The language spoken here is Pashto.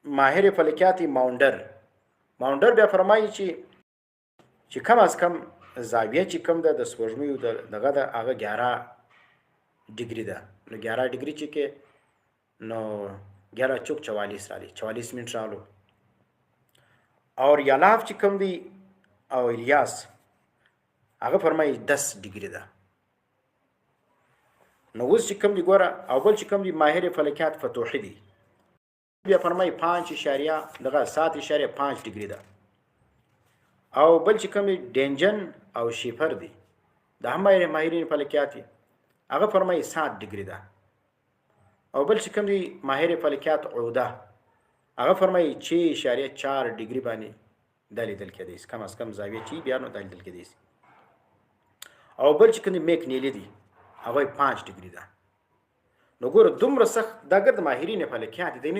ماهر فلکیات ماونډر بیا فرمایي چې کم از کم زاویه چې کم ده د سپوږمۍ دغه د هغه 11 ډیګري ده. نو 11 ډیګري چې کې نو 11 چوک 44 راځي 44 منټ رالو. اور یالاف چې کم دی او الیاس هغه فرمایي 10 ډیګري ده. نو اوس چې کم دی ګوره او بل چې کم دی ماهر فلکیات فتوحي دی بیا فرمایي 5.7 ډیګري ده. او بل چې کوم ډینجن او شیفر دي د هم ماهرین فلکیات هغه فرمایي 7 ډیګري ده. او بل چې کوم دي ماهر فلکیات عوده هغه فرمایي 6.4 ډیګري باندې د لیدل کېدی کم از کم زاویه چې بیا نو د لیدل کېدی. او بل چې کوم میک نیلی دي هغه 5 ډیګري ده. نو ګوره دومره سخت دا ګرد ماهرین فلکیات دي